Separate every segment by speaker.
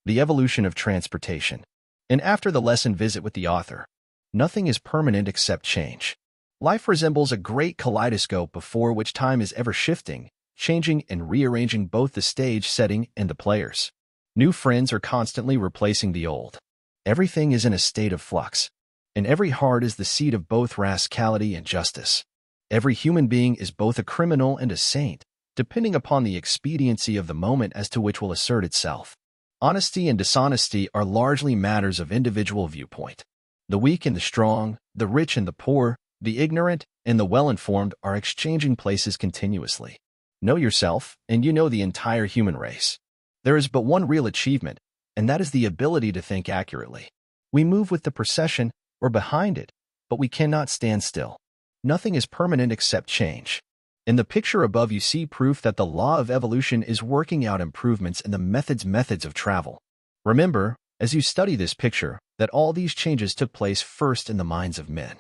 Speaker 1: The evolution of transportation. And after the lesson visit with the author, nothing is permanent except change. Life resembles a great kaleidoscope before which time is ever shifting, changing and rearranging both the stage setting and the players. New friends are constantly replacing the old. Everything is in a state of flux, and every heart is the seat of both rascality and justice. Every human being is both a criminal and a saint, depending upon the expediency of the moment as to which will assert itself. Honesty and dishonesty are largely matters of individual viewpoint. The weak and the strong, the rich and the poor, the ignorant and the well-informed are exchanging places continuously. Know yourself, and you know the entire human race. There is but one real achievement, and that is the ability to think accurately. We move with the procession or behind it, but we cannot stand still. Nothing is permanent except change. In the picture above you see proof that the law of evolution is working out improvements in the methods of travel. Remember, as you study this picture, that all these changes took place first in the minds of men.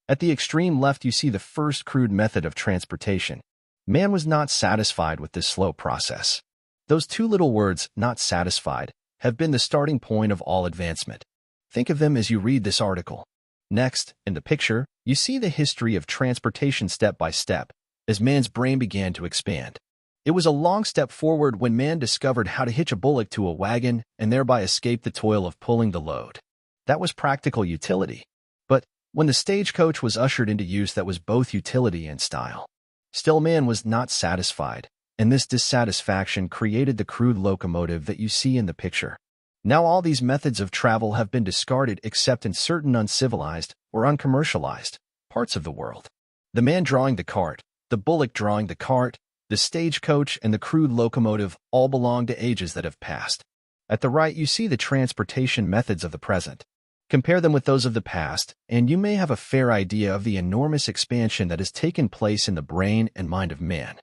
Speaker 1: At the extreme left you see the first crude method of transportation. Man was not satisfied with this slow process. Those two little words, not satisfied, have been the starting point of all advancement. Think of them as you read this article. Next, in the picture, you see the history of transportation step by step, as man's brain began to expand. It was a long step forward when man discovered how to hitch a bullock to a wagon and thereby escape the toil of pulling the load. That was practical utility. But when the stagecoach was ushered into use, that was both utility and style. Still, man was not satisfied, and this dissatisfaction created the crude locomotive that you see in the picture. Now all these methods of travel have been discarded except in certain uncivilized or uncommercialized parts of the world. The man drawing the cart, the bullock drawing the cart, the stagecoach, and the crude locomotive all belong to ages that have passed. At the right, you see the transportation methods of the present. Compare them with those of the past, and you may have a fair idea of the enormous expansion that has taken place in the brain and mind of man.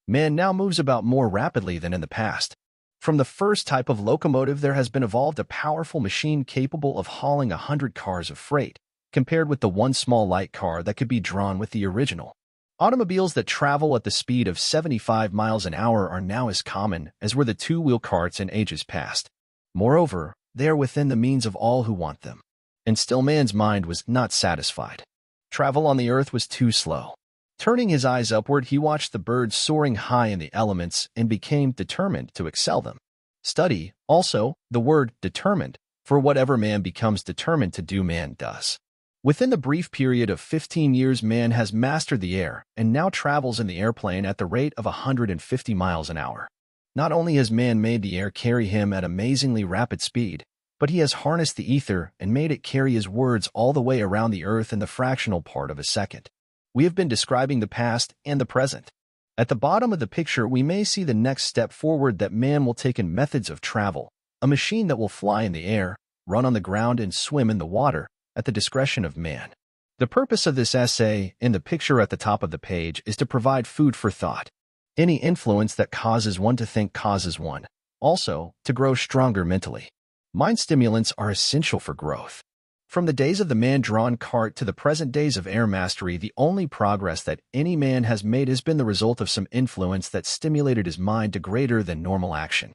Speaker 1: Man now moves about more rapidly than in the past. From the first type of locomotive, there has been evolved a powerful machine capable of hauling 100 cars of freight, compared with the one small light car that could be drawn with the original. Automobiles that travel at the speed of 75 miles an hour are now as common as were the two-wheel carts in ages past. Moreover, they are within the means of all who want them. And still man's mind was not satisfied. Travel on the earth was too slow. Turning his eyes upward, he watched the birds soaring high in the elements and became determined to excel them. Study, also, the word determined, for whatever man becomes determined to do, man does. Within the brief period of 15 years, man has mastered the air and now travels in the airplane at the rate of 150 miles an hour. Not only has man made the air carry him at amazingly rapid speed, but he has harnessed the ether and made it carry his words all the way around the earth in the fractional part of a second. We have been describing the past and the present. At the bottom of the picture, we may see the next step forward that man will take in methods of travel, a machine that will fly in the air, run on the ground, and swim in the water, at the discretion of man. The purpose of this essay, in the picture at the top of the page, is to provide food for thought. Any influence that causes one to think causes one, also, to grow stronger mentally. Mind stimulants are essential for growth. From the days of the man-drawn cart to the present days of air mastery, the only progress that any man has made has been the result of some influence that stimulated his mind to greater than normal action.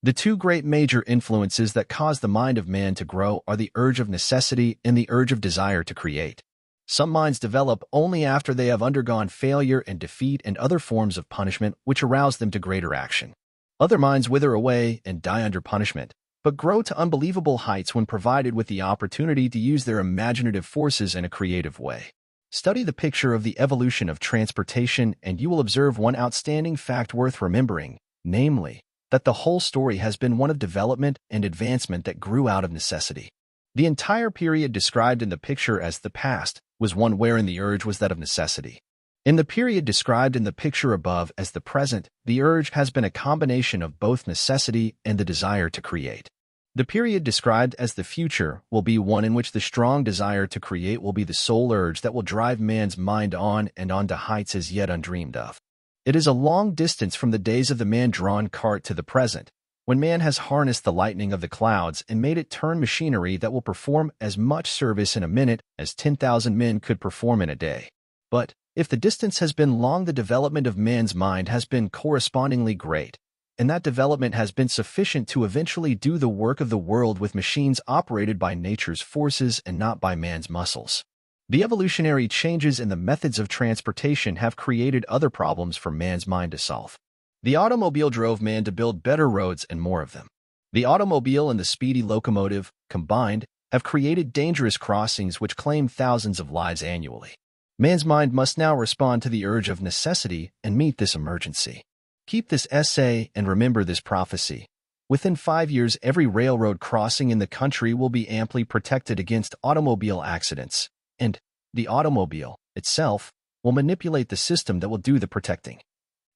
Speaker 1: The two great major influences that cause the mind of man to grow are the urge of necessity and the urge of desire to create. Some minds develop only after they have undergone failure and defeat and other forms of punishment which arouse them to greater action. Other minds wither away and die under punishment, but grow to unbelievable heights when provided with the opportunity to use their imaginative forces in a creative way. Study the picture of the evolution of transportation and you will observe one outstanding fact worth remembering, namely, that the whole story has been one of development and advancement that grew out of necessity. The entire period described in the picture as the past was one wherein the urge was that of necessity. In the period described in the picture above as the present, the urge has been a combination of both necessity and the desire to create. The period described as the future will be one in which the strong desire to create will be the sole urge that will drive man's mind on and on to heights as yet undreamed of. It is a long distance from the days of the man-drawn cart to the present, when man has harnessed the lightning of the clouds and made it turn machinery that will perform as much service in a minute as 10,000 men could perform in a day. But if the distance has been long, the development of man's mind has been correspondingly great, and that development has been sufficient to eventually do the work of the world with machines operated by nature's forces and not by man's muscles. The evolutionary changes in the methods of transportation have created other problems for man's mind to solve. The automobile drove man to build better roads and more of them. The automobile and the speedy locomotive, combined, have created dangerous crossings which claim thousands of lives annually. Man's mind must now respond to the urge of necessity and meet this emergency. Keep this essay and remember this prophecy. Within 5 years, every railroad crossing in the country will be amply protected against automobile accidents, and the automobile itself will manipulate the system that will do the protecting.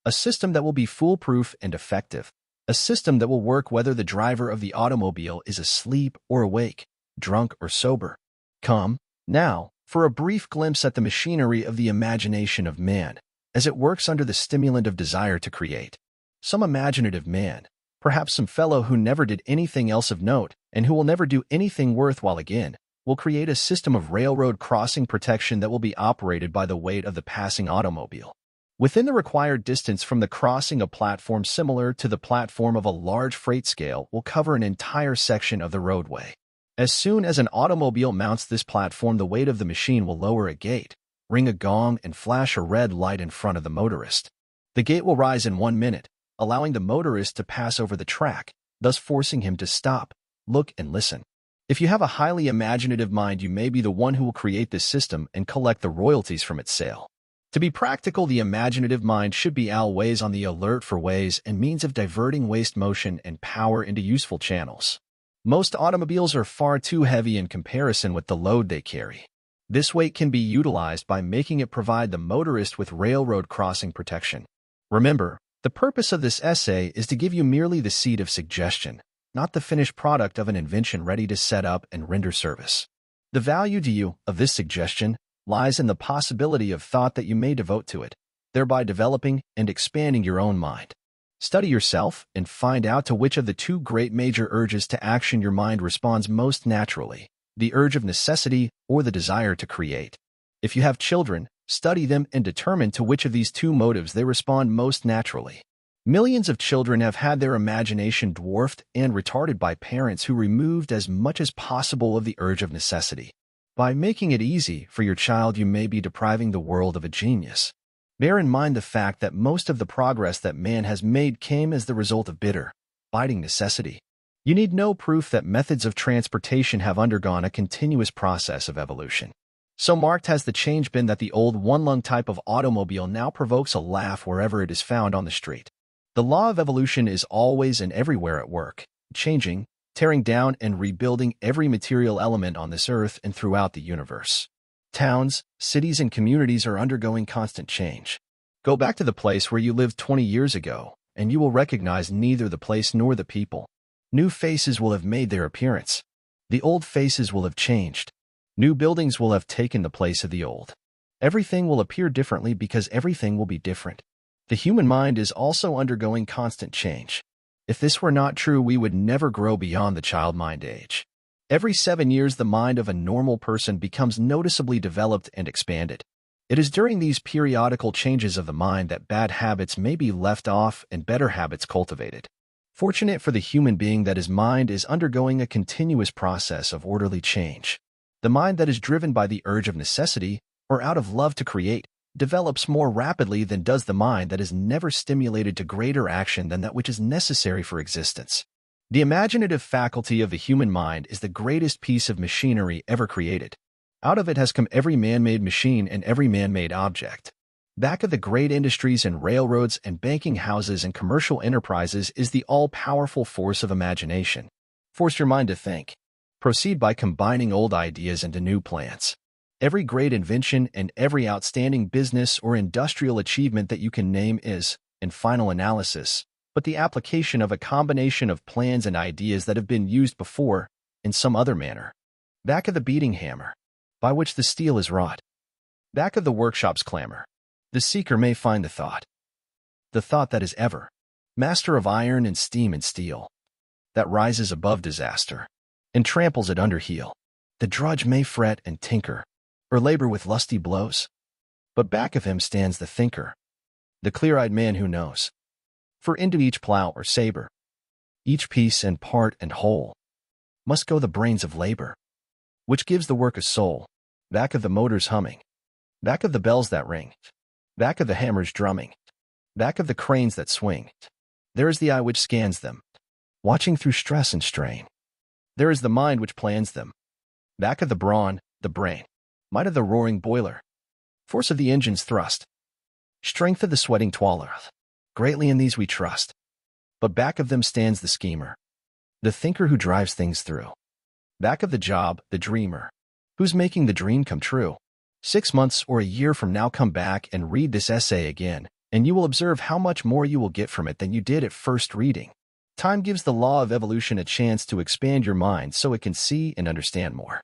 Speaker 1: A system that will be foolproof and effective. A system that will work whether the driver of the automobile is asleep or awake, drunk or sober. Come, now, for a brief glimpse at the machinery of the imagination of man, as it works under the stimulant of desire to create. Some imaginative man, perhaps some fellow who never did anything else of note and who will never do anything worthwhile again, will create a system of railroad crossing protection that will be operated by the weight of the passing automobile. Within the required distance from the crossing, a platform similar to the platform of a large freight scale will cover an entire section of the roadway. As soon as an automobile mounts this platform, the weight of the machine will lower a gate, ring a gong, and flash a red light in front of the motorist. The gate will rise in 1 minute, allowing the motorist to pass over the track, thus forcing him to stop, look, and listen. If you have a highly imaginative mind, you may be the one who will create this system and collect the royalties from its sale. To be practical, the imaginative mind should be always on the alert for ways and means of diverting waste motion and power into useful channels. Most automobiles are far too heavy in comparison with the load they carry. This weight can be utilized by making it provide the motorist with railroad crossing protection. Remember, the purpose of this essay is to give you merely the seed of suggestion, not the finished product of an invention ready to set up and render service. The value to you of this suggestion lies in the possibility of thought that you may devote to it, thereby developing and expanding your own mind. Study yourself and find out to which of the two great major urges to action your mind responds most naturally, the urge of necessity or the desire to create. If you have children, study them and determine to which of these two motives they respond most naturally. Millions of children have had their imagination dwarfed and retarded by parents who removed as much as possible of the urge of necessity. By making it easy for your child, you may be depriving the world of a genius. Bear in mind the fact that most of the progress that man has made came as the result of bitter, biting necessity. You need no proof that methods of transportation have undergone a continuous process of evolution. So marked has the change been that the old one-lung type of automobile now provokes a laugh wherever it is found on the street. The law of evolution is always and everywhere at work, changing, tearing down and rebuilding every material element on this earth and throughout the universe. Towns, cities, and communities are undergoing constant change. Go back to the place where you lived 20 years ago, and you will recognize neither the place nor the people. New faces will have made their appearance. The old faces will have changed. New buildings will have taken the place of the old. Everything will appear differently because everything will be different. The human mind is also undergoing constant change. If this were not true, we would never grow beyond the child mind age. Every 7 years, the mind of a normal person becomes noticeably developed and expanded. It is during these periodical changes of the mind that bad habits may be left off and better habits cultivated. Fortunate for the human being that his mind is undergoing a continuous process of orderly change. The mind that is driven by the urge of necessity, or out of love to create, develops more rapidly than does the mind that is never stimulated to greater action than that which is necessary for existence. The imaginative faculty of the human mind is the greatest piece of machinery ever created. Out of it has come every man-made machine and every man-made object. Back of the great industries and railroads and banking houses and commercial enterprises is the all-powerful force of imagination. Force your mind to think. Proceed by combining old ideas into new plans. Every great invention and every outstanding business or industrial achievement that you can name is, in final analysis, but the application of a combination of plans and ideas that have been used before in some other manner. Back of the beating hammer, by which the steel is wrought. Back of the workshop's clamor, the seeker may find the thought that is ever, master of iron and steam and steel, that rises above disaster and tramples it under heel. The drudge may fret and tinker, or labor with lusty blows, but back of him stands the thinker, the clear-eyed man who knows. For into each plow or saber, each piece and part and whole, must go the brains of labor, which gives the work a soul, back of the motors humming, back of the bells that ring, back of the hammers drumming, back of the cranes that swing. There is the eye which scans them, watching through stress and strain. There is the mind which plans them, back of the brawn, the brain, might of the roaring boiler, force of the engine's thrust, strength of the sweating twaller. Greatly in these we trust. But back of them stands the schemer, the thinker who drives things through. Back of the job, the dreamer, who's making the dream come true. 6 months or a year from now, come back and read this essay again, and you will observe how much more you will get from it than you did at first reading. Time gives the law of evolution a chance to expand your mind so it can see and understand more.